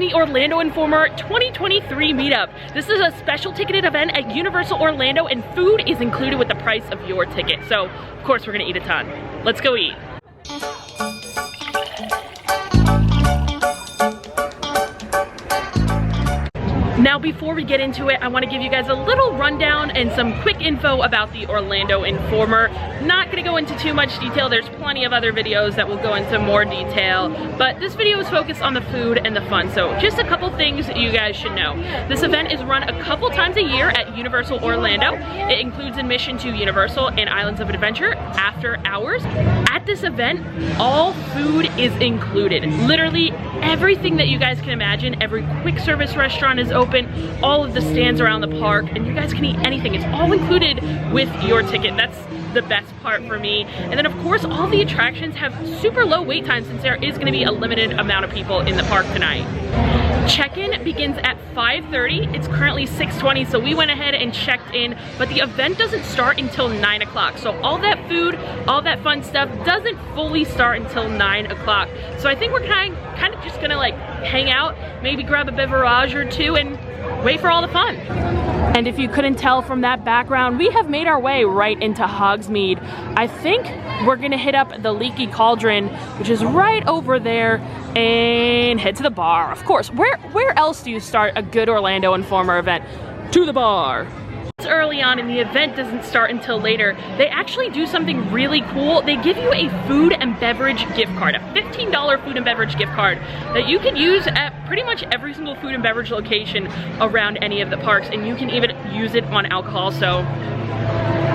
the Orlando Informer 2023 meetup. This is a special ticketed event at Universal Orlando, and food is included with the price of your ticket. So, of course, we're gonna eat a ton. Let's go eat. Now, before we get into it, I want to give you guys a little rundown and some quick info about the Orlando Informer. Not going to go into too much detail. There's plenty of other videos that will go into more detail, but this video is focused on the food and the fun. So just a couple things you guys should know. This event is run a couple times a year at Universal Orlando. It includes admission to Universal and Islands of Adventure after hours. At this event, all food is included. Literally everything that you guys can imagine. Every quick service restaurant is open. All of the stands around the park, and you guys can eat anything. It's all included with your ticket. That's the best part for me. And then of course, all the attractions have super low wait times since there is going to be a limited amount of people in the park tonight. Check-in begins at 5:30. It's currently 6:20, so we went ahead and checked in, but the event doesn't start until 9 o'clock. So all that food, all that fun stuff doesn't fully start until 9 o'clock. So I think we're kind of just gonna like hang out, maybe grab a beverage or two and wait for all the fun. And if you couldn't tell from that background, we have made our way right into Hogsmeade. I think we're gonna hit up the Leaky Cauldron, which is right over there, and head to the bar. Of course, where else do you start a good Orlando Informer event? To the bar. It's early on and the event doesn't start until later. They actually do something really cool. They give you a food and beverage gift card, a $15 food and beverage gift card that you can use at pretty much every single food and beverage location around any of the parks, and you can even use it on alcohol, so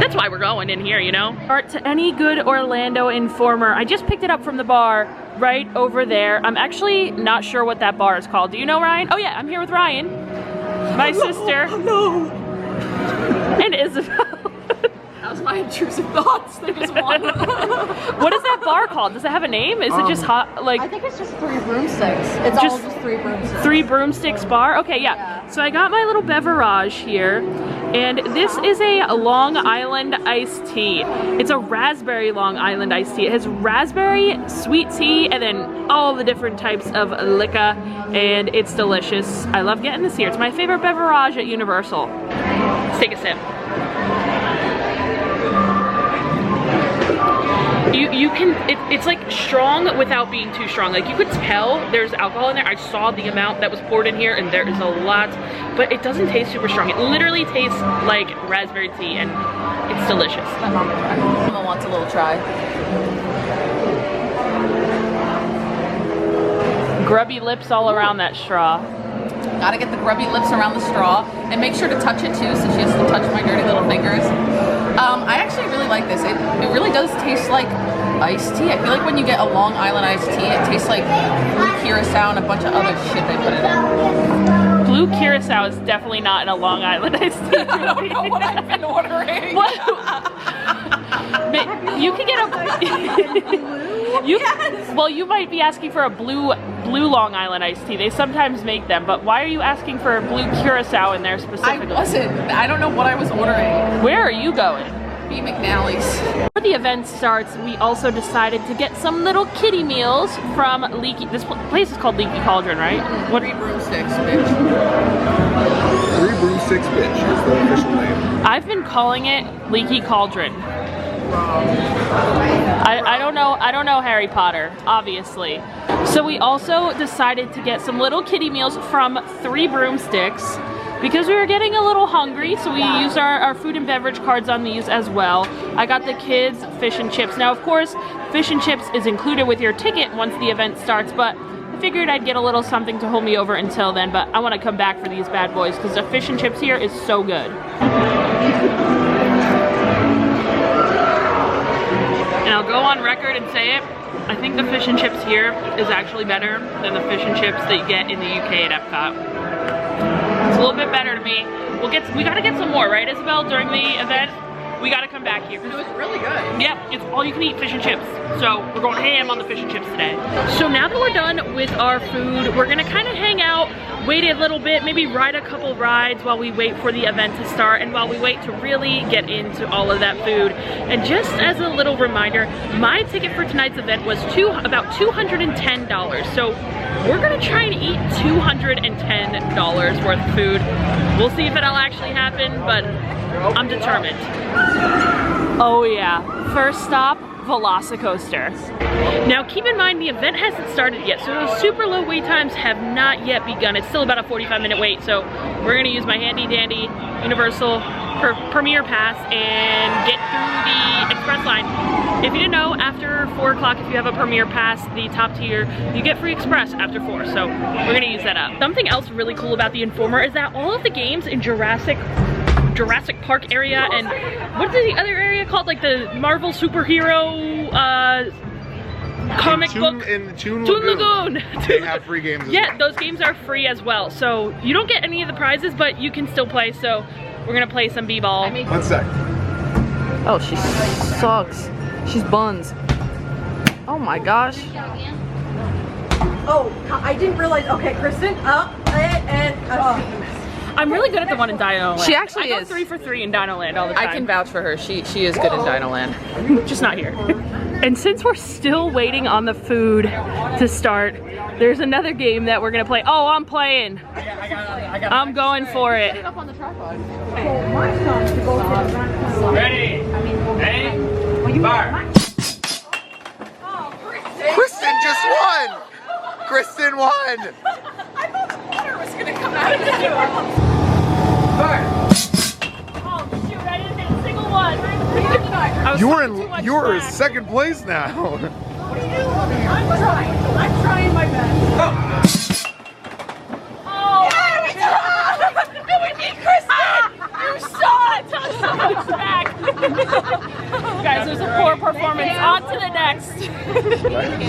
that's why we're going in here, you know? Start to any good Orlando Informer. I just picked it up from the bar right over there. I'm actually not sure what that bar is called. Do you know, Ryan? Oh yeah, I'm here with Ryan, my sister. No. And Isabel. That was my intrusive thoughts. There was one. What is that bar called? Does it have a name? Is it just hot? Like I think it's just 3 broomsticks. It's all just 3 broomsticks. 3 broomsticks bar? Okay, yeah. So I got my little beverage here, and this is a Long Island iced tea. It's a raspberry Long Island iced tea. It has raspberry, sweet tea, and then all the different types of liquor, and it's delicious. I love getting this here. It's my favorite beverage at Universal. Let's take a sip. It's like strong without being too strong. Like you could tell there's alcohol in there. I saw the amount that was poured in here and there is a lot, but it doesn't taste super strong. It literally tastes like raspberry tea and it's delicious. My mama wants a little try. Grubby lips all around that straw. Gotta get the grubby lips around the straw and make sure to touch it too, so she has to touch my dirty little fingers. I actually really like this. It really does taste like iced tea. I feel like when you get a Long Island iced tea, it tastes like blue curacao and a bunch of other shit they put in it. Blue curacao is definitely not in a Long Island iced tea. I don't know what I've been ordering. What? But you can get a... Yes. Well, you might be asking for a blue Long Island iced tea. They sometimes make them, but why are you asking for blue curacao in there specifically? I wasn't. I don't know what I was ordering. Where are you going? B. McNally's. Before the event starts, we also decided to get some little kiddie meals from Leaky. This place is called Leaky Cauldron, right? What? 3 broomsticks, bitch. 3 broomsticks, bitch is the official name. I've been calling it Leaky Cauldron. I don't know Harry Potter, obviously. So we also decided to get some little kiddie meals from 3 broomsticks because we were getting a little hungry, so we used our food and beverage cards on these as well. I got the kids fish and chips. Now, of course, fish and chips is included with your ticket once the event starts, but I figured I'd get a little something to hold me over until then, but I want to come back for these bad boys because the fish and chips here is so good. And I'll go on record and say it, I think the fish and chips here is actually better than the fish and chips that you get in the UK at Epcot. It's a little bit better to me. We gotta get some more, right, Isabel, during the event? We gotta come back here. It was really good. Yep, it's all you can eat fish and chips. So we're going ham on the fish and chips today. So now that we're done with our food, we're gonna kind of hang out, wait a little bit, maybe ride a couple rides while we wait for the event to start and while we wait to really get into all of that food. And just as a little reminder, my ticket for tonight's event was about $210. So we're gonna try and eat $210 worth of food. We'll see if it'll actually happen, but I'm determined. Oh yeah, first stop, Velocicoaster. Now keep in mind the event hasn't started yet, so those super low wait times have not yet begun. It's still about a 45-minute wait, so we're gonna use my handy dandy Universal Premier Pass and get through the express line. If you didn't know, after 4 o'clock, if you have a Premier Pass, the top tier, you get free express after 4, so we're gonna use that up. Something else really cool about the Informer is that all of the games in Jurassic Park area and what's the other area called, like the Marvel superhero comic book in Toon Lagoon. They have free games as well. Those games are free as well, so you don't get any of the prizes, but you can still play. So we're gonna play some b-ball. 1 sec. Oh, she sucks. She's buns. Oh my gosh. Oh, I didn't realize. Okay, Kristen, up and I'm really good at the one in Dino Land. She actually I go is. 3 for 3 in Dino Land all the time. I can vouch for her. She is good in Dino Land. Just not here. And since we're still waiting on the food to start, there's another game that we're gonna play. Oh, I'm playing. I'm going for it. Ready? Fire. Kristen just won! Kristen won! I thought the water was gonna come out of the Fire. Oh shoot, I didn't hit a single one. You're in second place now. I'm trying my best. Oh, we need Kristen! You saw it! Someone's back! Guys, there's a poor performance. On to the next.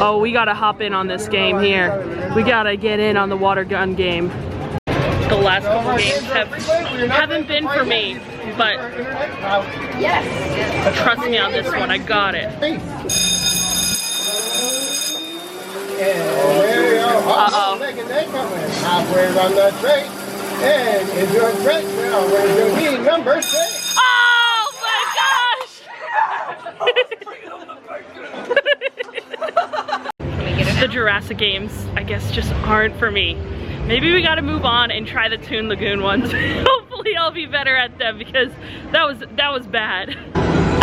Oh, we gotta hop in on this game here. We gotta get in on the water gun game. The last couple games haven't been for me, but trust me on this one, I got it. Uh-oh. Halfway around the train, and is your train now? Where's your key number 6? Oh my gosh! The Jurassic games, I guess, just aren't for me. Maybe we gotta move on and try the Toon Lagoon ones. Hopefully I'll be better at them because that was bad.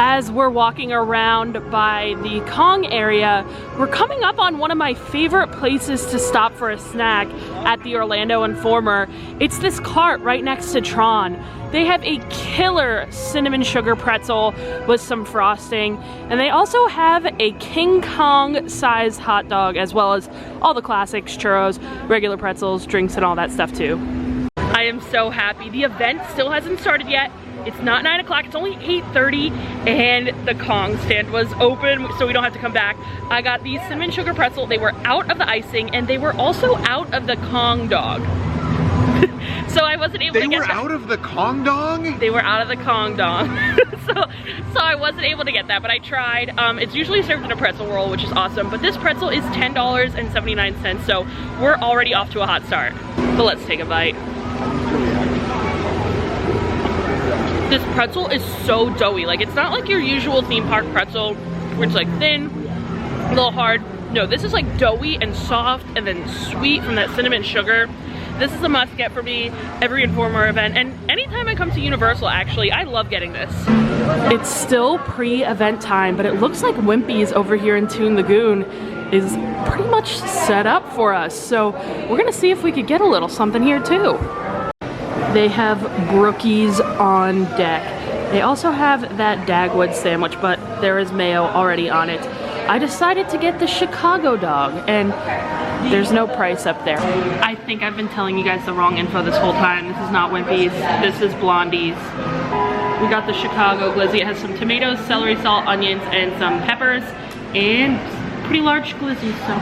As we're walking around by the Kong area, we're coming up on one of my favorite places to stop for a snack at the Orlando Informer. It's this cart right next to Tron. They have a killer cinnamon sugar pretzel with some frosting, and they also have a King Kong sized hot dog, as well as all the classics, churros, regular pretzels, drinks, and all that stuff too. I am so happy. The event still hasn't started yet. It's not 9 o'clock, it's only 8:30, and the Kong stand was open, so we don't have to come back. I got the cinnamon sugar pretzel. They were out of the icing, and they were also out of the Kong dog. So I wasn't able to get that. They were out of the Kong dog? They were out of the Kong dog. so I wasn't able to get that, but I tried. It's usually served in a pretzel roll, which is awesome, but this pretzel is $10.79, so we're already off to a hot start. But let's take a bite. This pretzel is so doughy. Like, it's not like your usual theme park pretzel where it's like thin, a little hard. No, this is like doughy and soft and then sweet from that cinnamon sugar. This is a must get for me every Informer event, and anytime I come to Universal, actually, I love getting this. It's still pre-event time, but it looks like Wimpy's over here in Toon Lagoon is pretty much set up for us. So we're gonna see if we could get a little something here too. They have brookies on deck. They also have that Dagwood sandwich, but there is mayo already on it. I decided to get the Chicago dog, and there's no price up there. I think I've been telling you guys the wrong info this whole time. This is not Wimpy's, this is Blondie's. We got the Chicago glizzy. It has some tomatoes, celery, salt, onions, and some peppers, and pretty large glizzy, so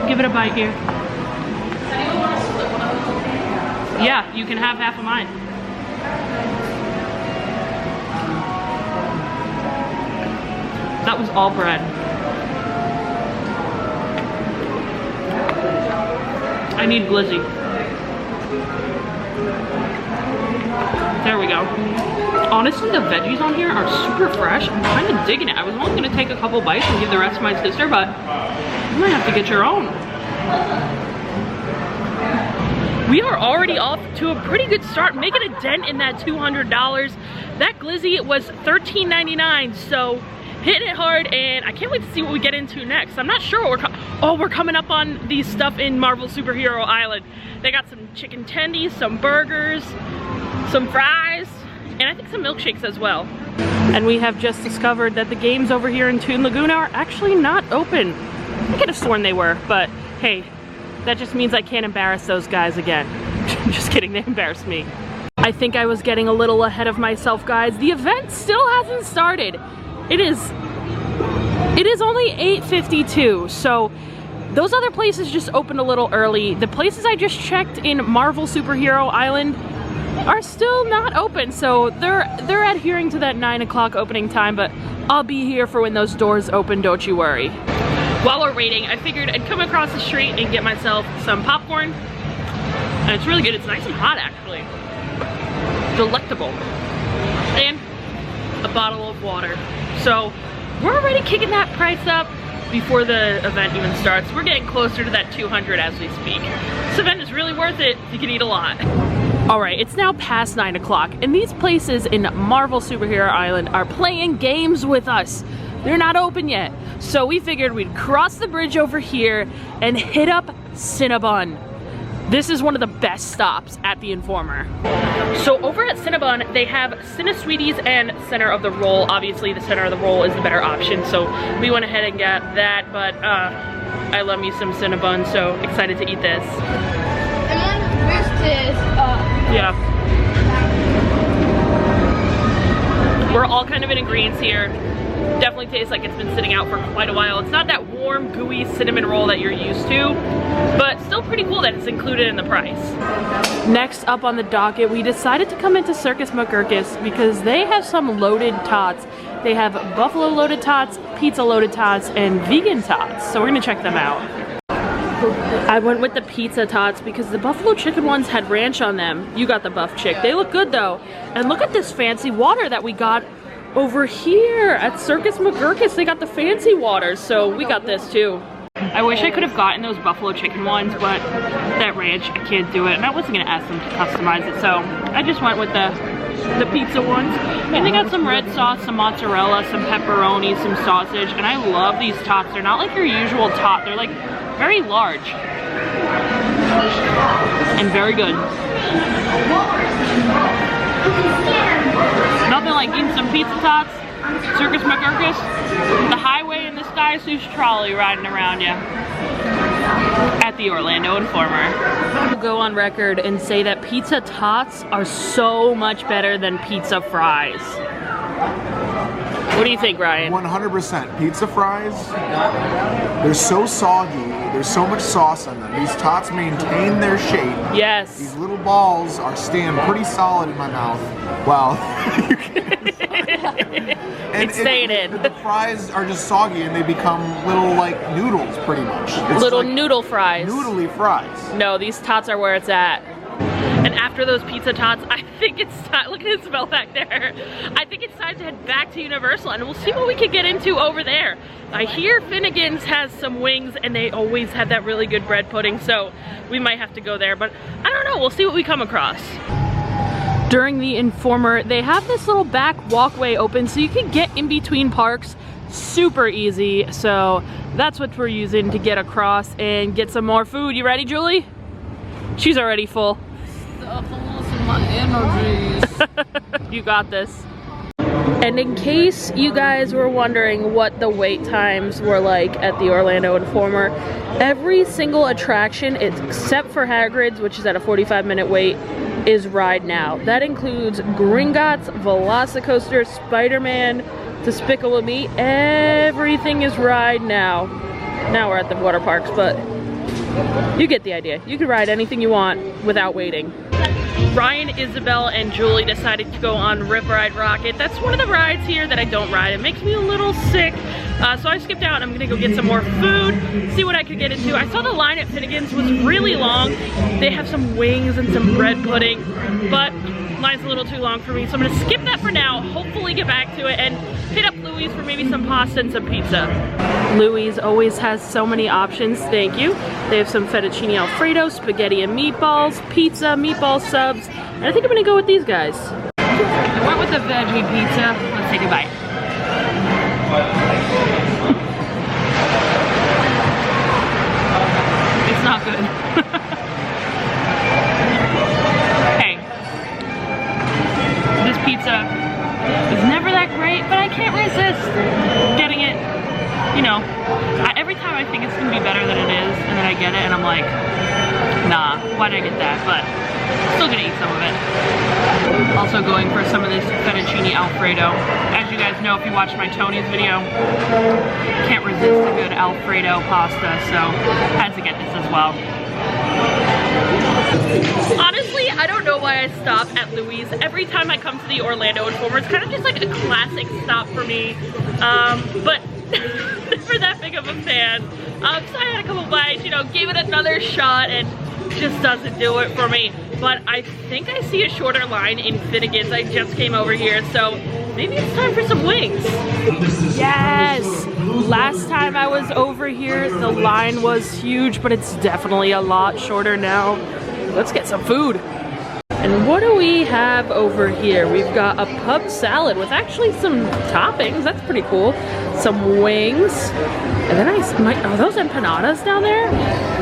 give it a bite here. Yeah, you can have half of mine. That was all bread. I need glizzy. There we go. Honestly, the veggies on here are super fresh. I'm kind of digging it. I was only gonna take a couple bites and give the rest to my sister, but you might have to get your own. We are already off to a pretty good start, making a dent in that $200. That glizzy was $13.99, so hitting it hard, and I can't wait to see what we get into next. I'm not sure what we're coming up on these stuff in Marvel Superhero Island. They got some chicken tendies, some burgers, some fries, and I think some milkshakes as well. And we have just discovered that the games over here in Toon Laguna are actually not open. I could have sworn they were, but hey, that just means I can't embarrass those guys again. Just kidding, they embarrassed me. I think I was getting a little ahead of myself, guys. The event still hasn't started. It is only 8:52, so those other places just opened a little early. The places I just checked in Marvel Superhero Island are still not open, so they're adhering to that 9 o'clock opening time, but I'll be here for when those doors open, don't you worry. While we're waiting, I figured I'd come across the street and get myself some popcorn, and it's really good. It's nice and hot, actually. Delectable. And a bottle of water. So we're already kicking that price up before the event even starts. We're getting closer to that 200 as we speak. This event is really worth it. You can eat a lot. All right, it's now past 9 o'clock, and these places in Marvel Superhero Island are playing games with us. They're not open yet, so we figured we'd cross the bridge over here and hit up Cinnabon. This is one of the best stops at the Informer. So over at Cinnabon, they have Cine-Sweeties and Center of the Roll. Obviously, the Center of the Roll is the better option, so we went ahead and got that, but I love me some Cinnabon, so excited to eat this. Yeah. We're all kind of in agreement here. Definitely tastes like it's been sitting out for quite a while. It's not that warm, gooey cinnamon roll that you're used to, but still pretty cool that it's included in the price. Next up on the docket, we decided to come into Circus McGurkus because they have some loaded tots. They have buffalo loaded tots, pizza loaded tots, and vegan tots. So we're gonna check them out. I went with the pizza tots because the buffalo chicken ones had ranch on them. You got the buff chick. They look good though. And look at this fancy water that we got over here at Circus McGurkus. They got the fancy water, so we got this too. I wish I could have gotten those buffalo chicken ones, but that ranch, I can't do it. And I wasn't gonna ask them to customize it, so I just went with the pizza ones. And they got some red sauce, some mozzarella, some pepperoni, some sausage. And I love these tots. They're not like your usual tot. They're like very large and very good. Nothing like eating some pizza tots, Circus McGurkus, the highway and the Sky Sushi trolley riding around you at the Orlando Informer. I'll go on record and say that pizza tots are so much better than pizza fries. What do you think, Ryan? 100%. Pizza fries, they're so soggy. There's so much sauce on them. These tots maintain their shape. Yes. These little balls are staying pretty solid in my mouth. Wow. It's staying in. The fries are just soggy and they become little like noodles pretty much. It's little like noodle fries. Noodly fries. No, these tots are where it's at. And after those pizza tots, I think it's time, look at his smell back there. I think it's time to head back to Universal and we'll see what we can get into over there. I hear Finnegan's has some wings and they always have that really good bread pudding, so we might have to go there, but I don't know, we'll see what we come across. During the Informer, they have this little back walkway open so you can get in between parks super easy. So that's what we're using to get across and get some more food. You ready, Julie? She's already full. My energies. You got this. And in case you guys were wondering what the wait times were like at the Orlando Informer, every single attraction except for Hagrid's, which is at a 45-minute wait, is Ride Now. That includes Gringotts, Velocicoaster, Spider-Man, Despicable Me. Everything is Ride Now. Now we're at the water parks, but you get the idea. You can ride anything you want without waiting. Ryan, Isabel, and Julie decided to go on Rip Ride Rocket. That's one of the rides here that I don't ride. It makes me a little sick. So I skipped out and I'm gonna go get some more food, see what I could get into. I saw the line at Finnegan's was really long. They have some wings and some bread pudding, but line's a little too long for me, so I'm gonna skip that for now, hopefully get back to it, and hit up Louis for maybe some pasta and some pizza. Louis always has so many options, thank you. They have some fettuccine alfredo, spaghetti and meatballs, pizza, meatball subs, and I think I'm gonna go with these guys. I went with the veggie pizza. Let's take a bite. It's not good. Hey, this pizza is never that great, but I can't resist getting it. You know, every time I think it's gonna be better than it is, and then I get it and I'm like, nah, why did I get that? But still gonna eat some of it. Also going for some of this fettuccine alfredo. As you guys know, if you watched my Tony's video, can't resist a good alfredo pasta, so had to get this as well. Honestly, I don't know why I stop at Louis. Every time I come to the Orlando Informer, it's kind of just like a classic stop for me. But never that big of a fan. So I had a couple bites, you know, gave it another shot, and just doesn't do it for me. But I think I see a shorter line in Finnegan's. I just came over here, so maybe it's time for some wings. Yes! Last time I was over here, the line was huge, but it's definitely a lot shorter now. Let's get some food. And what do we have over here? We've got a pub salad with actually some toppings. That's pretty cool. Some wings. And then are those empanadas down there?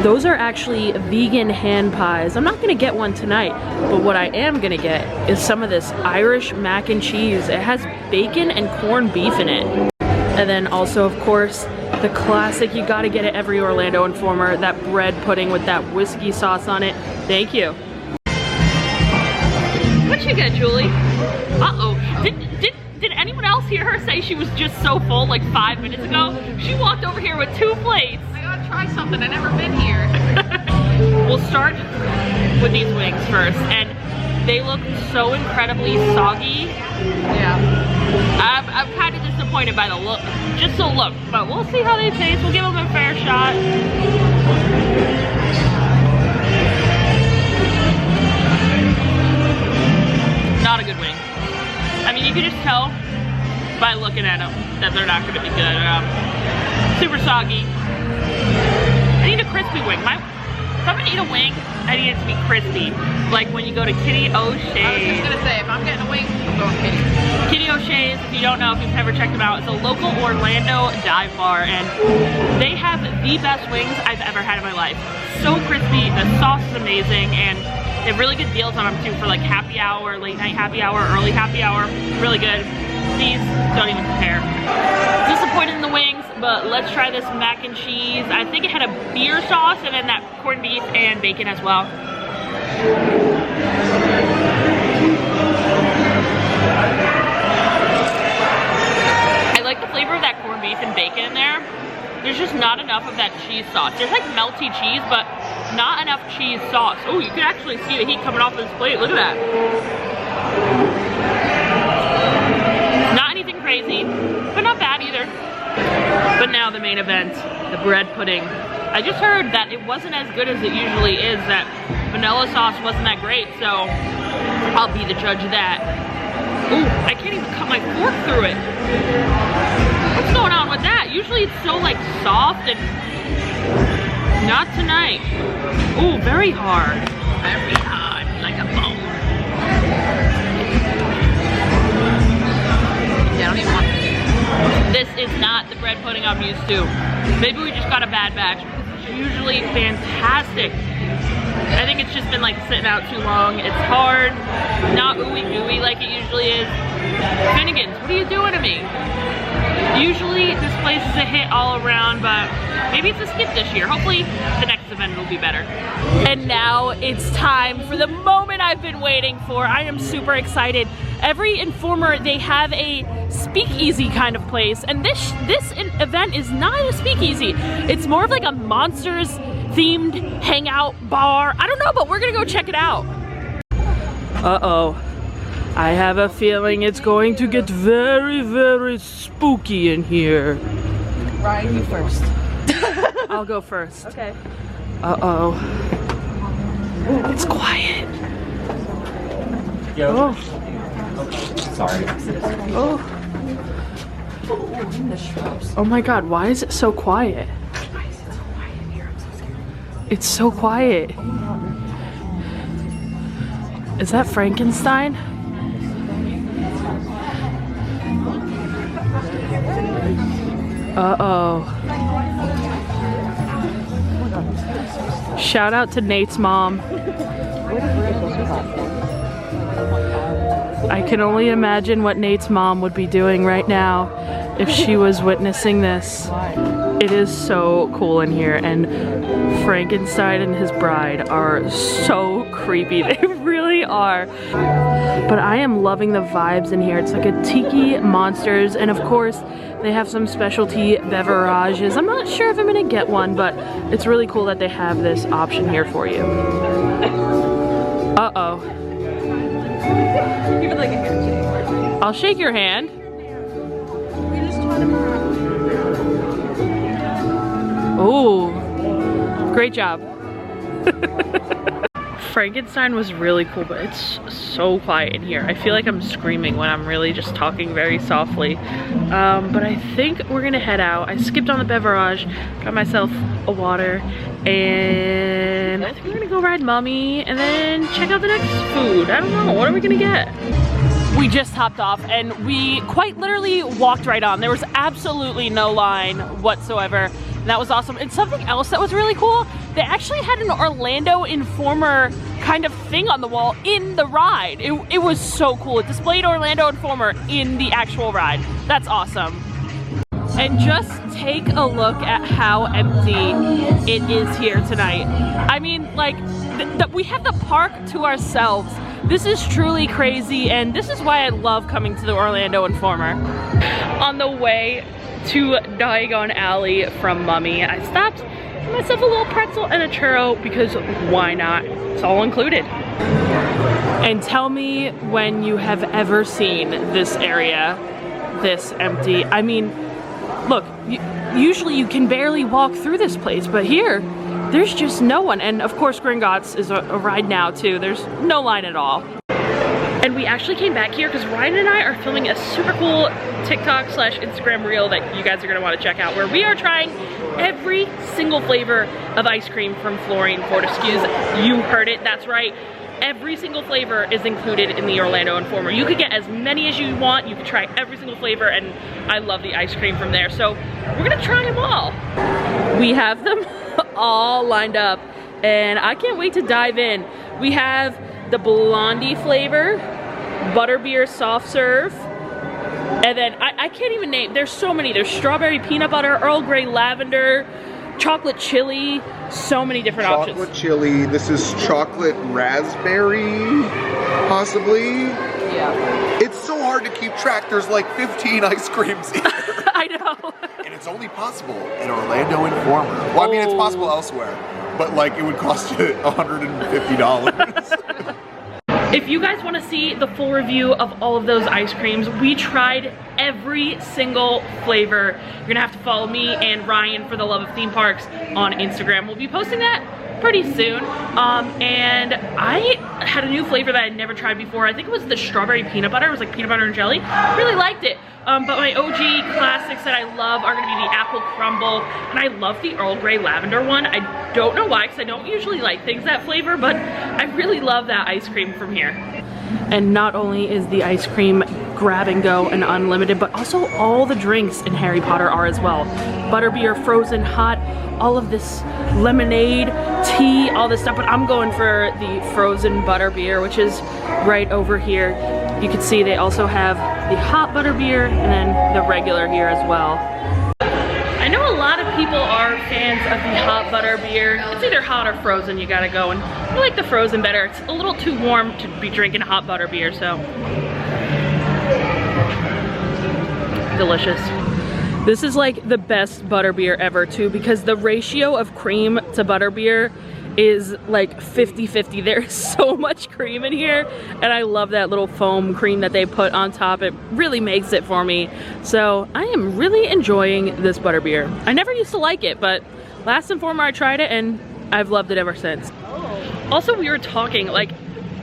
Those are actually vegan hand pies. I'm not gonna get one tonight, but what I am gonna get is some of this Irish mac and cheese. It has bacon and corned beef in it. And then also, of course, the classic, you gotta get at every Orlando Informer, that bread pudding with that whiskey sauce on it. Thank you. What'd you get, Julie? Uh-oh. Did anyone else hear her say she was just so full like 5 minutes ago? She walked over here with 2 plates. I gotta try something, I've never been here. We'll start with these wings first, and they look so incredibly soggy. Yeah. I'm kind of disappointed by the look, just the look, but we'll see how they taste. We'll give them a fair shot. Not a good wing. I mean, you can just tell by looking at them that they're not going to be good. Super soggy. I need a crispy wing. If I'm gonna eat a wing, I need it to be crispy. Like when you go to Kitty O'Shea's. I was just gonna say, if I'm getting a wing, I'm going Kitty. Kitty O'Shea's, if you don't know, if you've never checked them out, it's a local Orlando dive bar, and they have the best wings I've ever had in my life. So crispy, the sauce is amazing, and they have really good deals on them too for like happy hour, late night happy hour, early happy hour. Really good. These don't even compare. Disappointed in the wings, but let's try this mac and cheese. I think it had a beer sauce and then that corned beef and bacon as well. I like the flavor of that corned beef and bacon in there. There's just not enough of that cheese sauce. There's like melty cheese, but not enough cheese sauce. Oh, you can actually see the heat coming off this plate. Look at that. Not anything crazy, but not bad either. But now the main event, the bread pudding. I just heard that it wasn't as good as it usually is, that vanilla sauce wasn't that great, so I'll be the judge of that. Ooh, I can't even cut my fork through it. What's going on with that? Usually it's so like soft, and not tonight. Ooh, very hard. Very hard, like a bone. I don't even want to. This is not the bread pudding I'm used to. Maybe we just got a bad batch. It's usually fantastic. I think it's just been like sitting out too long. It's hard, not ooey gooey like it usually is. Finnegan's, what are you doing to me? Usually this place is a hit all around, but maybe it's a skip this year. Hopefully the next event will be better. And now it's time for the moment I've been waiting for. I am super excited. Every Informer, they have a speakeasy kind of place, and this event is not a speakeasy. It's more of like a Monsters themed hangout bar. I don't know, but we're gonna go check it out. Uh-oh. I have a feeling it's going to get very, very spooky in here. Ryan, you first. I'll go first. Okay. Uh-oh. It's quiet. Yo. Oh. Sorry. Oh. Oh my god, why is it so quiet? It's so quiet. Is that Frankenstein? Uh-oh. Shout out to Nate's mom. I can only imagine what Nate's mom would be doing right now if she was witnessing this. It is so cool in here, and Frankenstein and his bride are so creepy. They really are. But I am loving the vibes in here. It's like a tiki monsters, and of course they have some specialty beverages. I'm not sure if I'm gonna get one, but it's really cool that they have this option here for you. Uh-oh. I'll shake your hand. Oh, great job. Frankenstein was really cool, but it's so quiet in here. I feel like I'm screaming when I'm really just talking very softly. But I think we're gonna head out. I skipped on the beverage, got myself a water, and I think we're gonna go ride Mummy and then check out the next food. I don't know, what are we gonna get? We just hopped off and we quite literally walked right on. There was absolutely no line whatsoever. And that was awesome. And something else that was really cool, they actually had an Orlando Informer kind of thing on the wall in the ride. It was so cool. It displayed Orlando Informer in the actual ride. That's awesome. And just take a look at how empty it is here tonight. I mean, like, we have the park to ourselves. This is truly crazy, and this is why I love coming to the Orlando Informer. On the way to Diagon Alley from Mummy, I stopped, got myself a little pretzel and a churro because why not? It's all included. And tell me when you have ever seen this area this empty. I mean, look, usually you can barely walk through this place, but here, there's just no one. And of course, Gringotts is a ride now too. There's no line at all. And we actually came back here because Ryan and I are filming a super cool TikTok/Instagram reel that you guys are gonna wanna check out, where we are trying every single flavor of ice cream from Florine Fortescue's. You heard it, that's right. Every single flavor is included in the Orlando Informer. You could get as many as you want. You could try every single flavor, and I love the ice cream from there. So we're gonna try them all. We have them all lined up, and I can't wait to dive in. We have the Blondie flavor, butterbeer soft serve, and then I can't even name, there's so many. There's strawberry peanut butter, Earl Grey lavender, chocolate chili, so many different options. Chocolate chili, this is chocolate raspberry, possibly? Yeah. It's so hard to keep track, there's like 15 ice creams here. I know. And it's only possible in Orlando Informer. Well, I mean, it's possible elsewhere, but like it would cost you $150. If you guys want to see the full review of all of those ice creams, we tried every single flavor. You're gonna have to follow me and Ryan for the Love of Theme Parks on Instagram. We'll be posting that pretty soon. And I had a new flavor that I'd never tried before. I think it was the strawberry peanut butter. It was like peanut butter and jelly. Really liked it. But my OG classics that I love are gonna be the apple crumble, and I love the Earl Grey lavender one. I don't know why, because I don't usually like things that flavor, but I really love that ice cream from here. And not only is the ice cream grab and go and unlimited, but also all the drinks in Harry Potter are as well. Butterbeer, frozen, hot, all of this lemonade, tea, all this stuff, but I'm going for the frozen butterbeer, which is right over here. You can see they also have the hot butterbeer and then the regular here as well. I know a lot of people are fans of the hot butterbeer. It's either hot or frozen, you gotta go, and I like the frozen better. It's a little too warm to be drinking hot butterbeer, so. Delicious. This is like the best butterbeer ever too, because the ratio of cream to butterbeer is like 50-50. There's so much cream in here, and I love that little foam cream that they put on top. It really makes it for me. So I am really enjoying this butterbeer. I never used to like it, but last Informer I tried it and I've loved it ever since. Also, we were talking, like,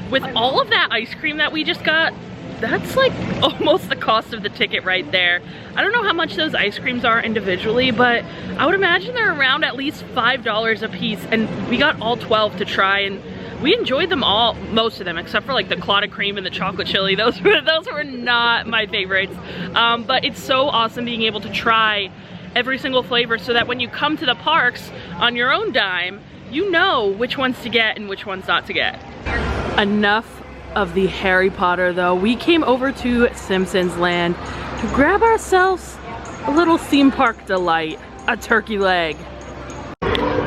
with all of that ice cream that we just got, that's like almost the cost of the ticket right there. I don't know how much those ice creams are individually, but I would imagine they're around at least $5 a piece, and we got all 12 to try, and we enjoyed them all, most of them, except for like the clotted cream and the chocolate chili. Those were not my favorites. But it's so awesome being able to try every single flavor so that when you come to the parks on your own dime, you know which ones to get and which ones not to get. Enough of the Harry Potter though. We came over to Simpsons Land to grab ourselves a little theme park delight, a turkey leg.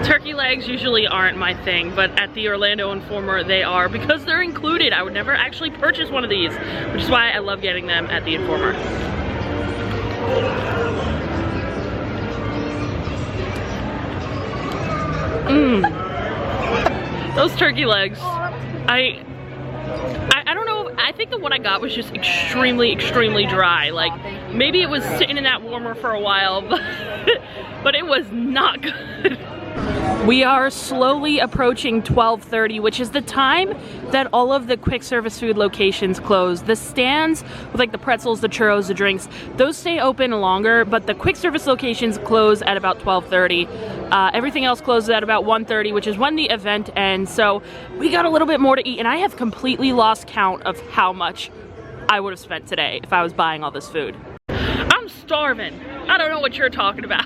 Turkey legs usually aren't my thing, but at the Orlando Informer they are, because they're included. I would never actually purchase one of these, which is why I love getting them at the Informer. Those turkey legs, I don't know, I think the one I got was just extremely dry. Like, maybe it was sitting in that warmer for a while, but it was not good. We are slowly approaching 12:30, which is the time that all of the quick service food locations close. The stands with like the pretzels, the churros, the drinks, those stay open longer, but the quick service locations close at about 12:30. Everything else closes at about 1:30, which is when the event ends. So we got a little bit more to eat, and I have completely lost count of how much I would have spent today if I was buying all this food. I'm starving. I don't know what you're talking about.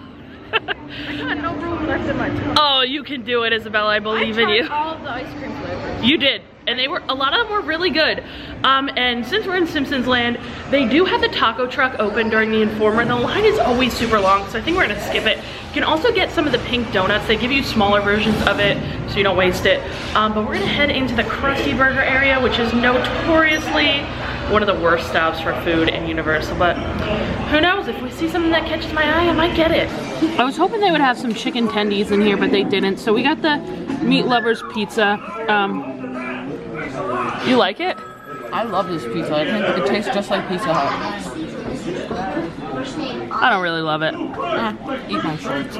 I got no room left in my tummy. Oh, you can do it, Isabella. I believe in you. I tried all of the ice cream flavors. You did, and a lot of them were really good. And since we're in Simpsons Land, they do have the taco truck open during the Informer. The line is always super long, so I think we're gonna skip it. You can also get some of the pink donuts. They give you smaller versions of it, so you don't waste it. But we're gonna head into the Krusty Burger area, which is notoriously one of the worst stops for food in Universal, but who knows, if we see something that catches my eye, I might get it. I was hoping they would have some chicken tendies in here, but they didn't, so we got the Meat Lovers pizza. You like it? I love this pizza. I think it tastes just like Pizza Hut. I don't really love it. Eat my shorts.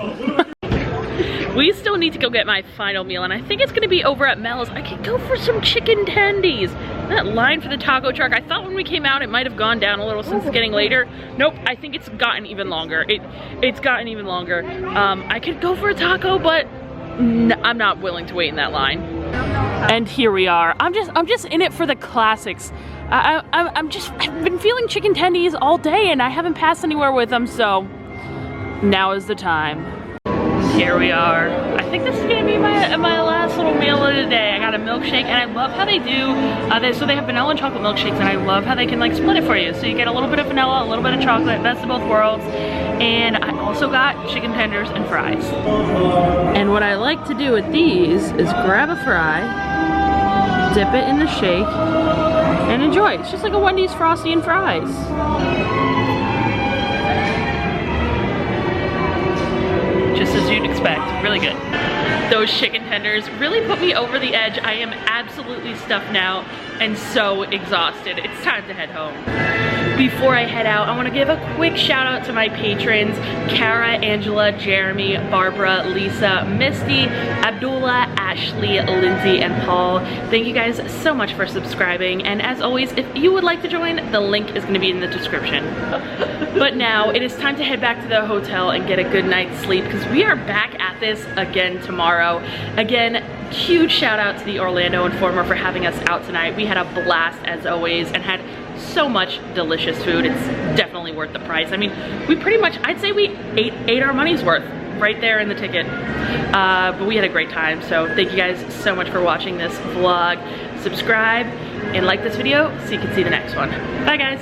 We still need to go get my final meal, and I think it's gonna be over at Mel's. I could go for some chicken tendies. That line for the taco truck, I thought when we came out it might have gone down a little since it's getting later. Nope, I think it's gotten even longer. It's gotten even longer. I could go for a taco, but I'm not willing to wait in that line. And here we are. I'm just in it for the classics. I've been feeling chicken tendies all day, and I haven't passed anywhere with them, so now is the time. Here we are. I think this is gonna be my last little meal of the day. I got a milkshake, and I love how they do, so they have vanilla and chocolate milkshakes, and I love how they can like split it for you. So you get a little bit of vanilla, a little bit of chocolate, best of both worlds. And I also got chicken tenders and fries. And what I like to do with these is grab a fry, dip it in the shake, and enjoy. It's just like a Wendy's Frosty and fries. Just as you'd expect, really good. Those chicken tenders really put me over the edge. I am absolutely stuffed now and so exhausted. It's time to head home. Before I head out, I want to give a quick shout out to my patrons, Kara, Angela, Jeremy, Barbara, Lisa, Misty, Abdullah, Ashley, Lindsay, and Paul. Thank you guys so much for subscribing, and as always, if you would like to join, the link is going to be in the description. But now it is time to head back to the hotel and get a good night's sleep, because we are back at this again tomorrow. Again, huge shout out to the Orlando Informer for having us out tonight. We had a blast as always and had so much delicious food. It's definitely worth the price. I mean, we pretty much, I'd say we ate our money's worth right there in the ticket. But we had a great time, so thank you guys so much for watching this vlog. Subscribe and like this video so you can see the next one. Bye guys.